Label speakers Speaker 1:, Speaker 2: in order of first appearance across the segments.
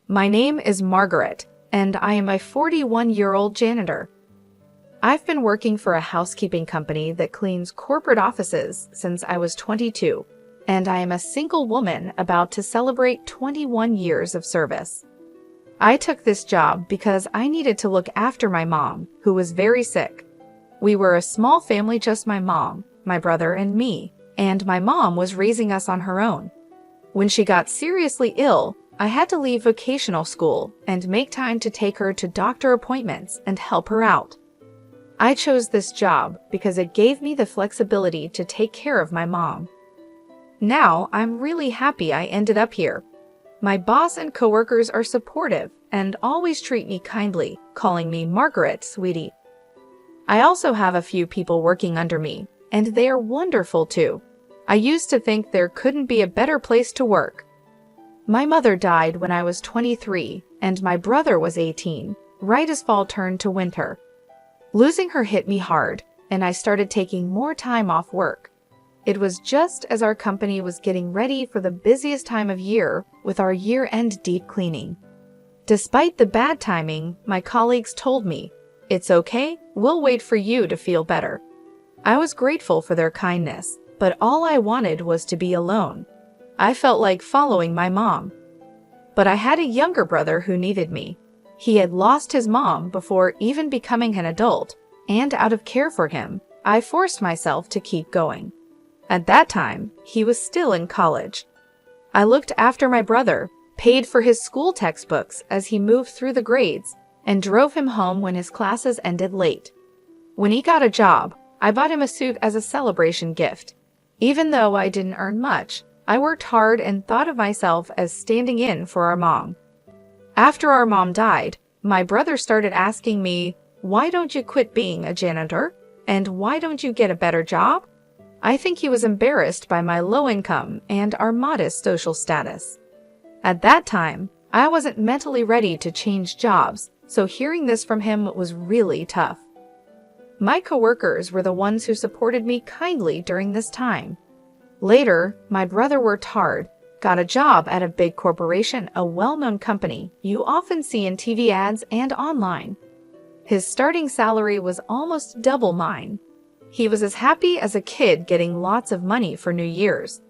Speaker 1: My name is Margaret, and I am a 41-year-old janitor. I've been working for a housekeeping company that cleans corporate offices since I was 22, and I am a single woman about to celebrate 21 years of service. I took this job because I needed to look after my mom, who was very sick. We were a small family, just my mom, my brother, and me, and my mom was raising us on her own. When she got seriously ill, I had to leave vocational school and make time to take her to doctor appointments and help her out. I chose this job because it gave me the flexibility to take care of my mom. Now, I'm really happy I ended up here. My boss and coworkers are supportive and always treat me kindly, calling me Margaret, sweetie. I also have a few people working under me, and they are wonderful too. I used to think there couldn't be a better place to work. My mother died when I was 23, and my brother was 18, right as fall turned to winter. Losing her hit me hard, and I started taking more time off work. It was just as our company was getting ready for the busiest time of year with our year-end deep cleaning. Despite the bad timing, my colleagues told me, "It's okay, we'll wait for you to feel better." I was grateful for their kindness, but all I wanted was to be alone. I felt like following my mom. But I had a younger brother who needed me. He had lost his mom before even becoming an adult, and out of care for him, I forced myself to keep going. At that time, he was still in college. I looked after my brother, paid for his school textbooks as he moved through the grades, and drove him home when his classes ended late. When he got a job, I bought him a suit as a celebration gift. Even though I didn't earn much, I worked hard and thought of myself as standing in for our mom. After our mom died, my brother started asking me, "Why don't you quit being a janitor? And why don't you get a better job?" I think he was embarrassed by my low income and our modest social status. At that time, I wasn't mentally ready to change jobs, so hearing this from him was really tough. My coworkers were the ones who supported me kindly during this time. Later, my brother worked hard, got a job at a big corporation, a well-known company you often see in TV ads and online. His starting salary was almost double mine. He was as happy as a kid getting lots of money for New Year's.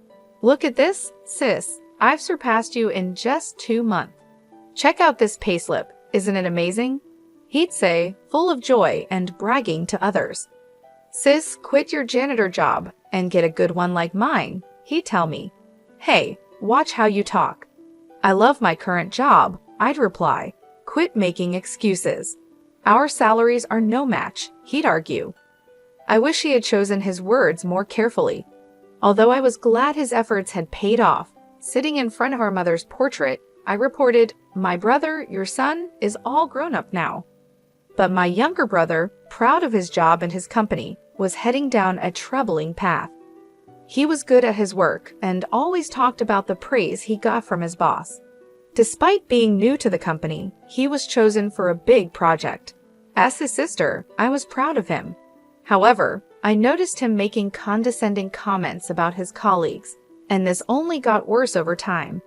Speaker 1: "Look at this, sis. I've surpassed you in just 2 months. Check out this payslip. Isn't it amazing?" He'd say, full of joy and bragging to others. "Sis, quit your janitor job and get a good one like mine," he'd tell me. "Hey, watch how you talk." "I love my current job," I'd reply. "Quit making excuses. Our salaries are no match," he'd argue. I wish he had chosen his words more carefully. Although I was glad his efforts had paid off, sitting in front of our mother's portrait, I reported, "My brother, your son, is all grown up now." But my younger brother, proud of his job and his company, was heading down a troubling path. He was good at his work and always talked about the praise he got from his boss. Despite being new to the company, he was chosen for a big project. As his sister, I was proud of him. However, I noticed him making condescending comments about his colleagues, and this only got worse over time.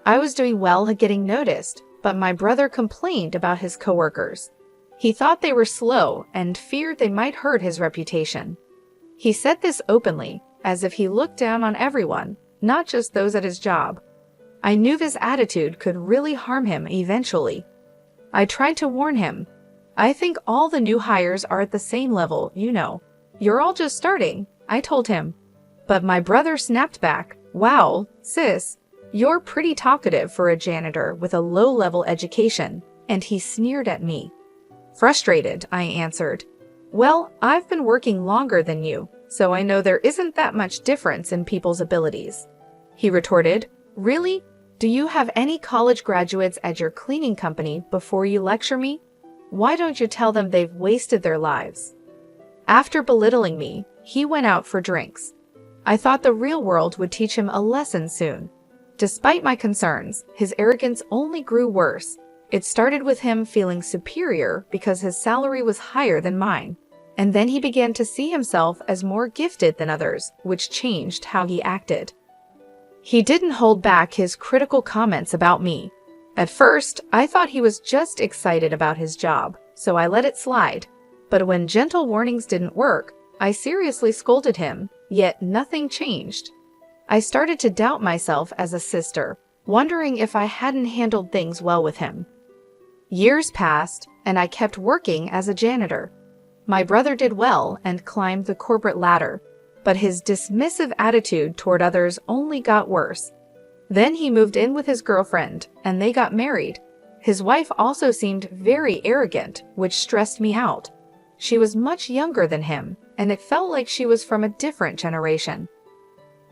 Speaker 1: I was doing well at getting noticed, but my brother complained about his coworkers. He thought they were slow and feared they might hurt his reputation. He said this openly, as if he looked down on everyone, not just those at his job. I knew this attitude could really harm him eventually. I tried to warn him. "I think all the new hires are at the same level, you know. You're all just starting," I told him. But my brother snapped back, "Wow, sis, you're pretty talkative for a janitor with a low-level education," and he sneered at me. Frustrated, I answered, "Well, I've been working longer than you, so I know there isn't that much difference in people's abilities." He retorted, "Really? Do you have any college graduates at your cleaning company before you lecture me? Why don't you tell them they've wasted their lives?" After belittling me, he went out for drinks. I thought the real world would teach him a lesson soon. Despite my concerns, his arrogance only grew worse. It started with him feeling superior because his salary was higher than mine, and then he began to see himself as more gifted than others, which changed how he acted. He didn't hold back his critical comments about me. At first, I thought he was just excited about his job, so I let it slide. But when gentle warnings didn't work, I seriously scolded him, yet nothing changed. I started to doubt myself as a sister, wondering if I hadn't handled things well with him. Years passed, and I kept working as a janitor. My brother did well and climbed the corporate ladder, but his dismissive attitude toward others only got worse. Then he moved in with his girlfriend, and they got married. His wife also seemed very arrogant, which stressed me out. She was much younger than him, and it felt like she was from a different generation.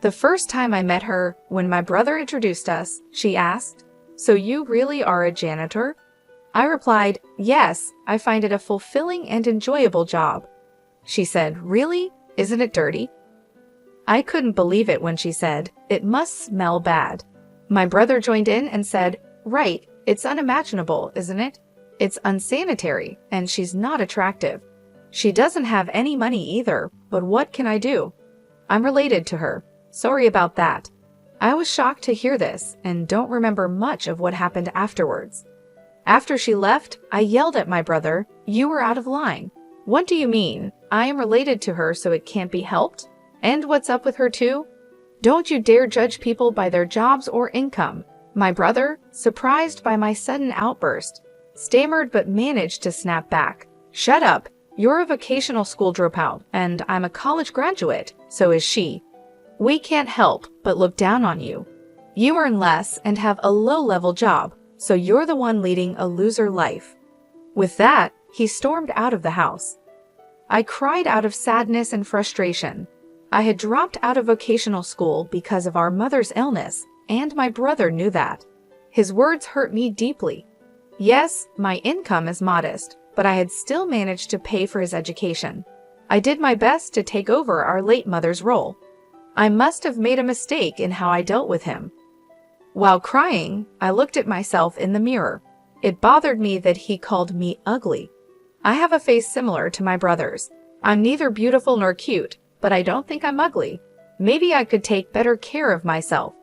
Speaker 1: The first time I met her, when my brother introduced us, she asked, "So you really are a janitor?" I replied, "Yes, I find it a fulfilling and enjoyable job." She said, "Really? Isn't it dirty?" I couldn't believe it when she said, "It must smell bad." My brother joined in and said, "Right, it's unimaginable, isn't it? It's unsanitary, and she's not attractive. She doesn't have any money either, but what can I do? I'm related to her. Sorry about that." I was shocked to hear this and don't remember much of what happened afterwards. After she left, I yelled at my brother, "You were out of line. What do you mean? I am related to her, so it can't be helped? And what's up with her too? Don't you dare judge people by their jobs or income." My brother, surprised by my sudden outburst, stammered but managed to snap back. "Shut up. You're a vocational school dropout, and I'm a college graduate, so is she. We can't help but look down on you. You earn less and have a low-level job, so you're the one leading a loser life." With that, he stormed out of the house. I cried out of sadness and frustration. I had dropped out of vocational school because of our mother's illness, and my brother knew that. His words hurt me deeply. Yes, my income is modest, but I had still managed to pay for his education. I did my best to take over our late mother's role. I must have made a mistake in how I dealt with him. While crying, I looked at myself in the mirror. It bothered me that he called me ugly. I have a face similar to my brother's. I'm neither beautiful nor cute, but I don't think I'm ugly. Maybe I could take better care of myself.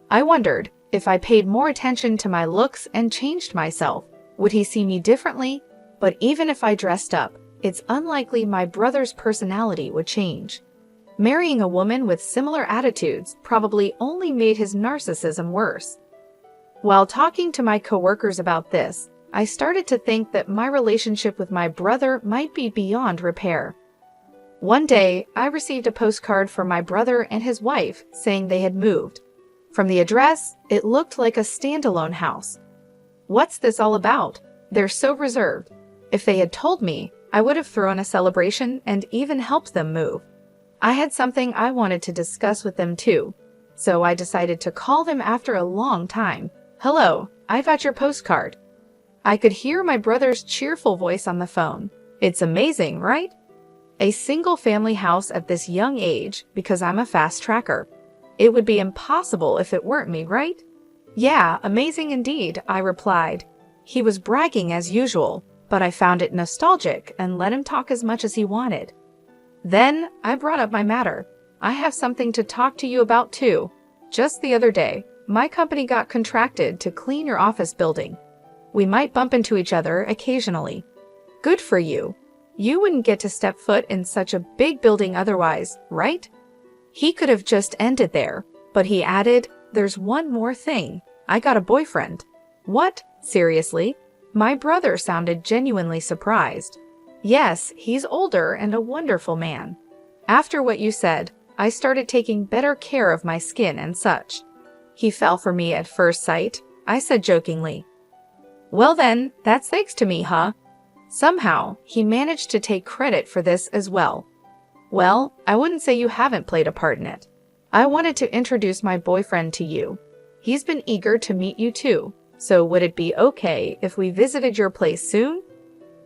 Speaker 1: I wondered, if I paid more attention to my looks and changed myself, would he see me differently? But even if I dressed up, it's unlikely my brother's personality would change. Marrying a woman with similar attitudes probably only made his narcissism worse. While talking to my coworkers about this, I started to think that my relationship with my brother might be beyond repair. One day, I received a postcard from my brother and his wife saying they had moved. From the address, it looked like a standalone house. What's this all about? They're so reserved. If they had told me, I would have thrown a celebration and even helped them move. I had something I wanted to discuss with them too, so I decided to call them after a long time. "Hello, I got your postcard." I could hear my brother's cheerful voice on the phone. "It's amazing, right? A single-family house at this young age because I'm a fast tracker. It would be impossible if it weren't me, right?" "Yeah, amazing indeed," I replied. He was bragging as usual, but I found it nostalgic and let him talk as much as he wanted. Then I brought up my matter. "I have something to talk to you about too. Just the other day, my company got contracted to clean your office building. We might bump into each other occasionally." "Good for you. You wouldn't get to step foot in such a big building otherwise, right?" He could have just ended there, but he added, "There's one more thing. I got a boyfriend." "What? Seriously?" My brother sounded genuinely surprised. "Yes, he's older and a wonderful man. After what you said, I started taking better care of my skin and such." "He fell for me at first sight," I said jokingly. "Well then, that's thanks to me, huh?" Somehow, he managed to take credit for this as well. "Well, I wouldn't say you haven't played a part in it. I wanted to introduce my boyfriend to you. He's been eager to meet you too, so would it be okay if we visited your place soon?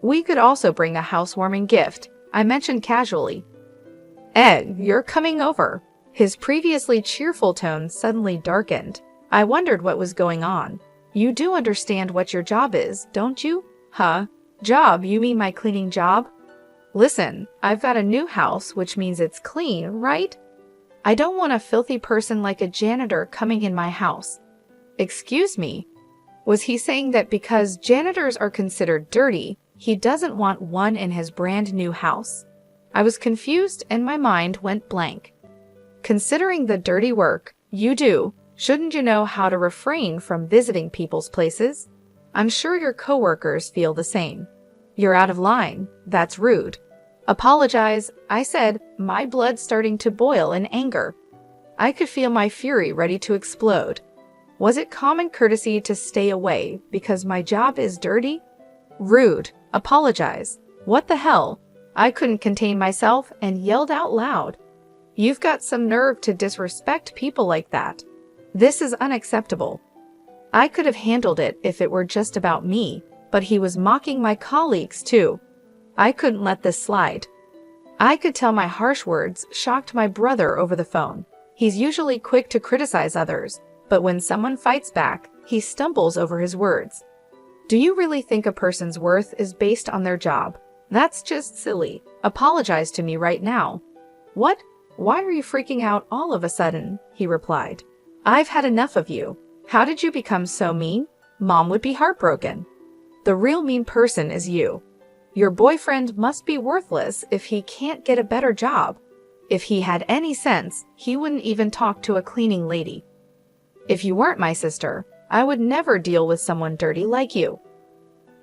Speaker 1: We could also bring a housewarming gift," I mentioned casually. "Ed, you're coming over." His previously cheerful tone suddenly darkened. I wondered what was going on. "You do understand what your job is, don't you?" "Huh? Job? You mean my cleaning job?" "Listen, I've got a new house, which means it's clean, right? I don't want a filthy person like a janitor coming in my house." "Excuse me?" Was he saying that because janitors are considered dirty, he doesn't want one in his brand new house? I was confused and my mind went blank. Considering the dirty work you do, shouldn't you know how to refrain from visiting people's places? I'm sure your coworkers feel the same. You're out of line. That's rude. Apologize, I said, my blood starting to boil in anger. I could feel my fury ready to explode. Was it common courtesy to stay away because my job is dirty? Rude. Apologize. What the hell? I couldn't contain myself and yelled out loud. You've got some nerve to disrespect people like that. This is unacceptable. I could have handled it if it were just about me, but he was mocking my colleagues too. I couldn't let this slide. I could tell my harsh words shocked my brother over the phone. He's usually quick to criticize others, but when someone fights back, he stumbles over his words. Do you really think a person's worth is based on their job? That's just silly. Apologize to me right now. What? Why are you freaking out all of a sudden? He replied. I've had enough of you. How did you become so mean? Mom would be heartbroken. The real mean person is you. Your boyfriend must be worthless if he can't get a better job. If he had any sense, he wouldn't even talk to a cleaning lady. If you weren't my sister, I would never deal with someone dirty like you.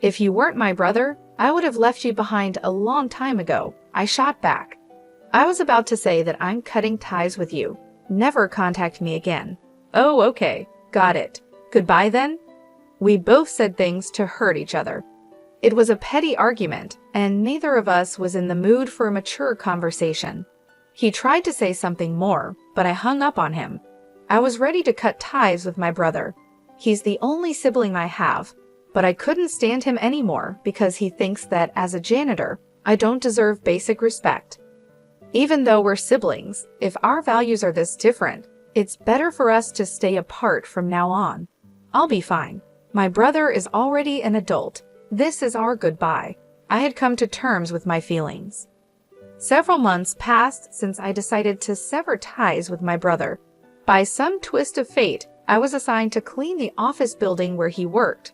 Speaker 1: If you weren't my brother, I would have left you behind a long time ago, I shot back. I was about to say that I'm cutting ties with you. Never contact me again. Oh, okay. Got it. Goodbye then? We both said things to hurt each other. It was a petty argument, and neither of us was in the mood for a mature conversation. He tried to say something more, but I hung up on him. I was ready to cut ties with my brother. He's the only sibling I have, but I couldn't stand him anymore because he thinks that as a janitor, I don't deserve basic respect. Even though we're siblings, if our values are this different, it's better for us to stay apart from now on. I'll be fine. My brother is already an adult. This is our goodbye. I had come to terms with my feelings. Several months passed since I decided to sever ties with my brother. By some twist of fate, I was assigned to clean the office building where he worked.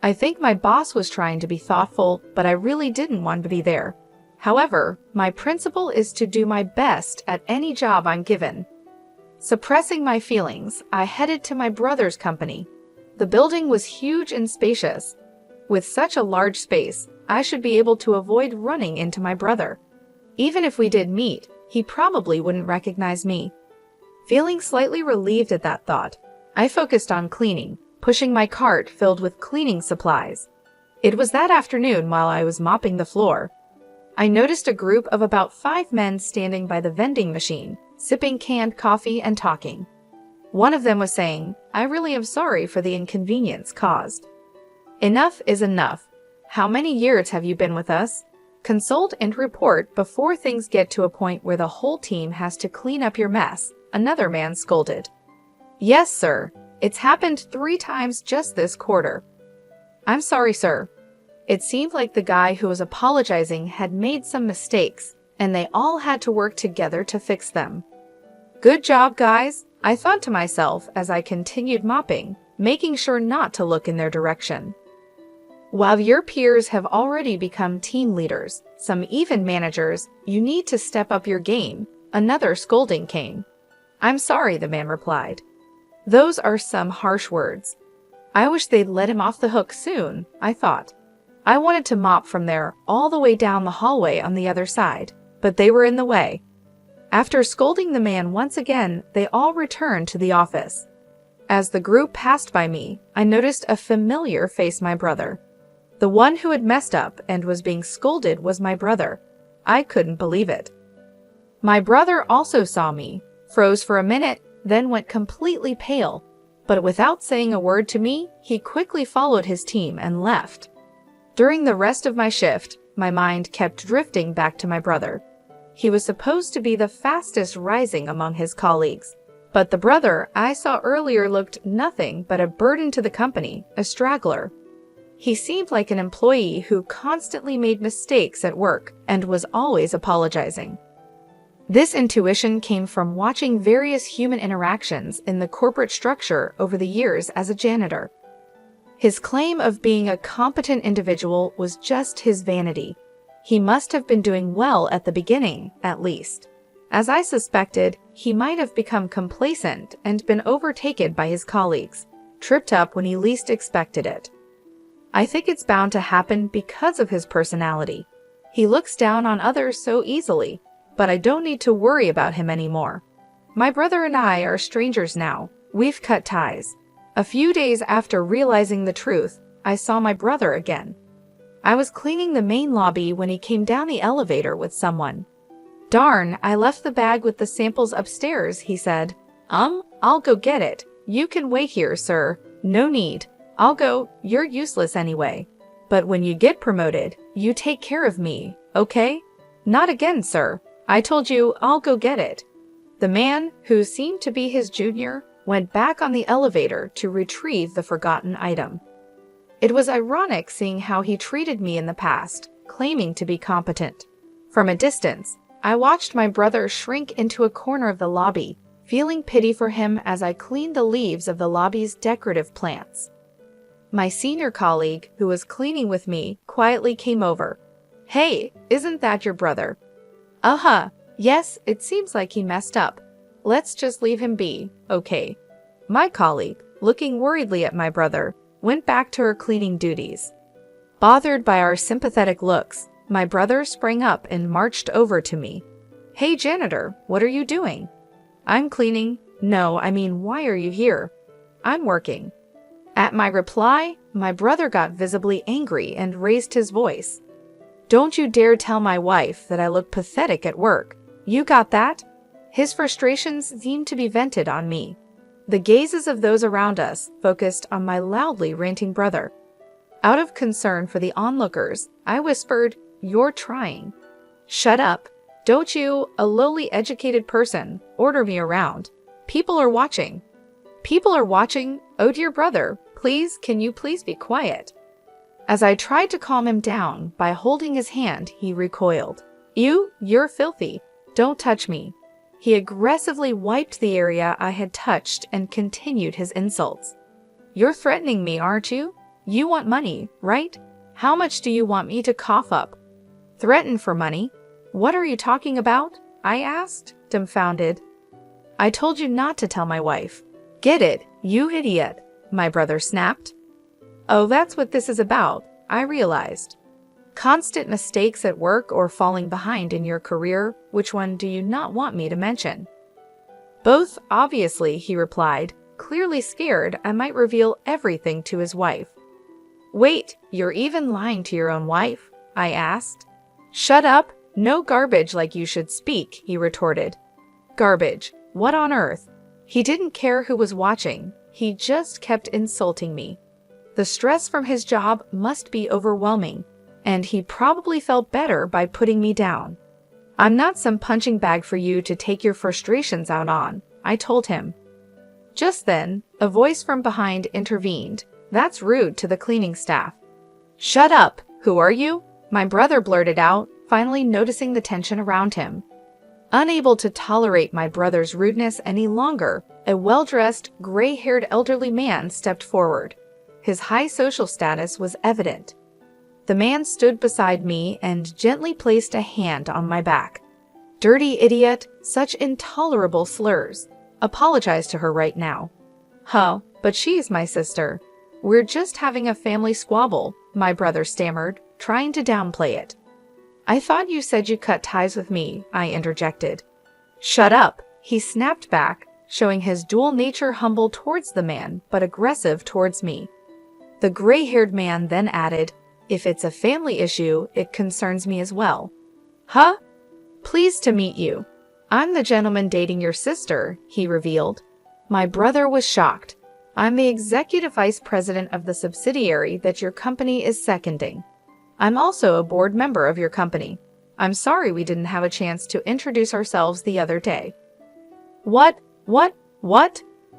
Speaker 1: I think my boss was trying to be thoughtful, but I really didn't want to be there. However, my principle is to do my best at any job I'm given. Suppressing my feelings, I headed to my brother's company. The building was huge and spacious. With such a large space, I should be able to avoid running into my brother. Even if we did meet, he probably wouldn't recognize me. Feeling slightly relieved at that thought, I focused on cleaning, pushing my cart filled with cleaning supplies. It was that afternoon while I was mopping the floor. I noticed a group of about 5 men standing by the vending machine, sipping canned coffee and talking. One of them was saying, I really am sorry for the inconvenience caused. Enough is enough. How many years have you been with us? Consult and report before things get to a point where the whole team has to clean up your mess, another man scolded. Yes, sir. It's happened 3 times just this quarter. I'm sorry, sir. It seemed like the guy who was apologizing had made some mistakes, and they all had to work together to fix them. Good job, guys, I thought to myself as I continued mopping, making sure not to look in their direction. While your peers have already become team leaders, some even managers, you need to step up your game. Another scolding came. I'm sorry, the man replied. Those are some harsh words. I wish they'd let him off the hook soon, I thought. I wanted to mop from there all the way down the hallway on the other side, but they were in the way. After scolding the man once again, they all returned to the office. As the group passed by me, I noticed a familiar face, my brother. The one who had messed up and was being scolded was my brother. I couldn't believe it. My brother also saw me, froze for a minute, then went completely pale. But without saying a word to me, he quickly followed his team and left. During the rest of my shift, my mind kept drifting back to my brother. He was supposed to be the fastest rising among his colleagues. But the brother I saw earlier looked nothing but a burden to the company, a straggler. He seemed like an employee who constantly made mistakes at work and was always apologizing. This intuition came from watching various human interactions in the corporate structure over the years as a janitor. His claim of being a competent individual was just his vanity. He must have been doing well at the beginning, at least. As I suspected, he might have become complacent and been overtaken by his colleagues, tripped up when he least expected it. I think it's bound to happen because of his personality. He looks down on others so easily, but I don't need to worry about him anymore. My brother and I are strangers now. We've cut ties. A few days after realizing the truth, I saw my brother again. I was cleaning the main lobby when he came down the elevator with someone. "Darn, I left the bag with the samples upstairs," he said. I'll go get it. You can wait here, sir. No need. I'll go. You're useless anyway. But when you get promoted, you take care of me, okay?" "Not again, sir. I told you I'll go get it." The man, who seemed to be his junior, went back on the elevator to retrieve the forgotten item. It was ironic seeing how he treated me in the past, claiming to be competent. From a distance, I watched my brother shrink into a corner of the lobby, feeling pity for him as I cleaned the leaves of the lobby's decorative plants. My senior colleague, who was cleaning with me, quietly came over. "Hey, isn't that your brother?" "Uh-huh. Yes, it seems like he messed up. Let's just leave him be, okay?" My colleague, looking worriedly at my brother, went back to her cleaning duties. Bothered by our sympathetic looks, my brother sprang up and marched over to me. "Hey, janitor, what are you doing?" "I'm cleaning." "No, I mean, why are you here?" "I'm working." At my reply, my brother got visibly angry and raised his voice. "Don't you dare tell my wife that I look pathetic at work. You got that?" His frustrations seemed to be vented on me. The gazes of those around us focused on my loudly ranting brother. Out of concern for the onlookers, I whispered, "You're trying." "Shut up. Don't you, a lowly educated person, order me around. People are watching." "People are watching? Oh dear brother, please, can you please be quiet?" As I tried to calm him down by holding his hand, he recoiled. You're filthy. Don't touch me." He aggressively wiped the area I had touched and continued his insults. "You're threatening me, aren't you? You want money, right? How much do you want me to cough up?" "Threaten for money? What are you talking about?" I asked, dumbfounded. "I told you not to tell my wife." "Get it, you idiot," my brother snapped. "Oh, that's what this is about," I realized. Constant mistakes at work or falling behind in your career, which one do you not want me to mention? "Both, obviously," he replied, clearly scared I might reveal everything to his wife. "Wait, you're even lying to your own wife?" I asked. "Shut up, no garbage like you should speak," he retorted. Garbage, what on earth? He didn't care who was watching, he just kept insulting me. The stress from his job must be overwhelming, and he probably felt better by putting me down. "I'm not some punching bag for you to take your frustrations out on," I told him. Just then, a voice from behind intervened. "That's rude to the cleaning staff." "Shut up! Who are you?" my brother blurted out, finally noticing the tension around him. Unable to tolerate my brother's rudeness any longer, a well-dressed, gray-haired elderly man stepped forward. His high social status was evident. The man stood beside me and gently placed a hand on my back. "Dirty idiot, such intolerable slurs. Apologize to her right now." "Huh, but she's my sister. We're just having a family squabble," my brother stammered, trying to downplay it. "I thought you said you cut ties with me," I interjected. "Shut up," he snapped back, showing his dual nature, humble towards the man but aggressive towards me. The gray-haired man then added, "If it's a family issue, it concerns me as well." "Huh? Pleased to meet you. I'm the gentleman dating your sister," he revealed. My brother was shocked. "I'm the executive vice president of the subsidiary that your company is seconding. I'm also a board member of your company. I'm sorry we didn't have a chance to introduce ourselves the other day." What?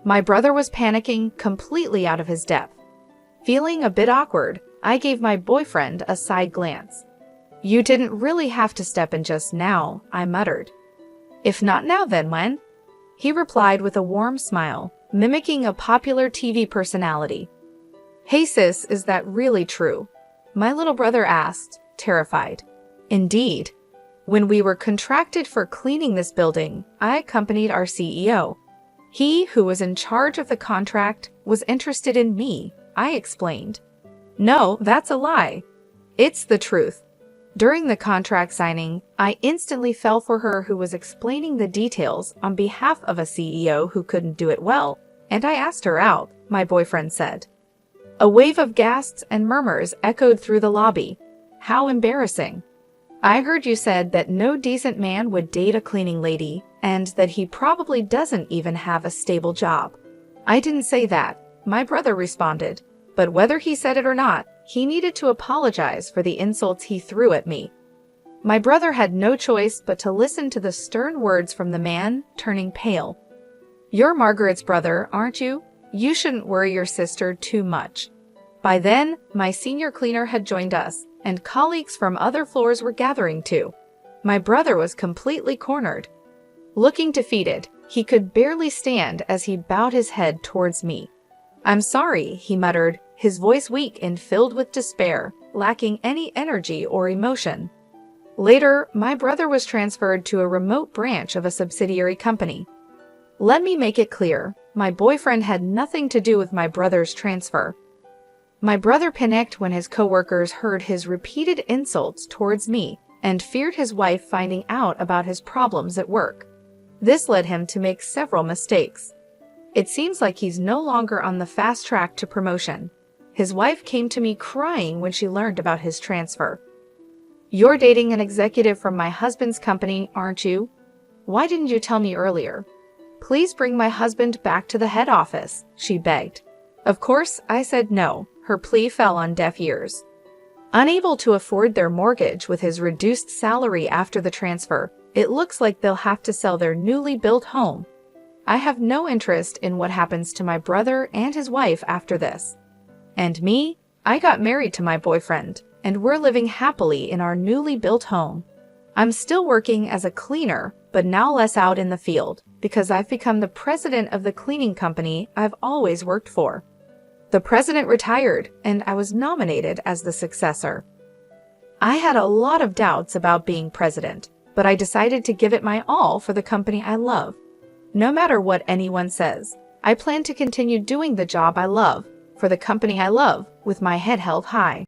Speaker 1: My brother was panicking, completely out of his depth. Feeling a bit awkward, I gave my boyfriend a side glance. "You didn't really have to step in just now," I muttered. "If not now, then when?" He replied with a warm smile, mimicking a popular TV personality. Hey sis, is that really true? My little brother asked, terrified. Indeed. When we were contracted for cleaning this building, I accompanied our CEO. He, who was in charge of the contract, was interested in me, I explained. No, that's a lie. It's the truth. During the contract signing, I instantly fell for her who was explaining the details on behalf of a CEO who couldn't do it well, and I asked her out, my boyfriend said. A wave of gasps and murmurs echoed through the lobby. How embarrassing. I heard you said that no decent man would date a cleaning lady, and that he probably doesn't even have a stable job. I didn't say that, my brother responded, but whether he said it or not, he needed to apologize for the insults he threw at me. My brother had no choice but to listen to the stern words from the man, turning pale. You're Margaret's brother, aren't you? You shouldn't worry your sister too much. By then, my senior cleaner had joined us, and colleagues from other floors were gathering too. My brother was completely cornered. Looking defeated, he could barely stand as he bowed his head towards me. I'm sorry, he muttered, his voice weak and filled with despair, lacking any energy or emotion. Later, my brother was transferred to a remote branch of a subsidiary company. Let me make it clear, my boyfriend had nothing to do with my brother's transfer. My brother panicked when his coworkers heard his repeated insults towards me and feared his wife finding out about his problems at work. This led him to make several mistakes. It seems like he's no longer on the fast track to promotion. His wife came to me crying when she learned about his transfer. You're dating an executive from my husband's company, aren't you? Why didn't you tell me earlier? Please bring my husband back to the head office, she begged. Of course, I said no. Her plea fell on deaf ears. Unable to afford their mortgage with his reduced salary after the transfer, it looks like they'll have to sell their newly built home. I have no interest in what happens to my brother and his wife after this. And me? I got married to my boyfriend, and we're living happily in our newly built home. I'm still working as a cleaner, but now less out in the field, because I've become the president of the cleaning company I've always worked for. The president retired, and I was nominated as the successor. I had a lot of doubts about being president, but I decided to give it my all for the company I love. No matter what anyone says, I plan to continue doing the job I love, for the company I love, with my head held high.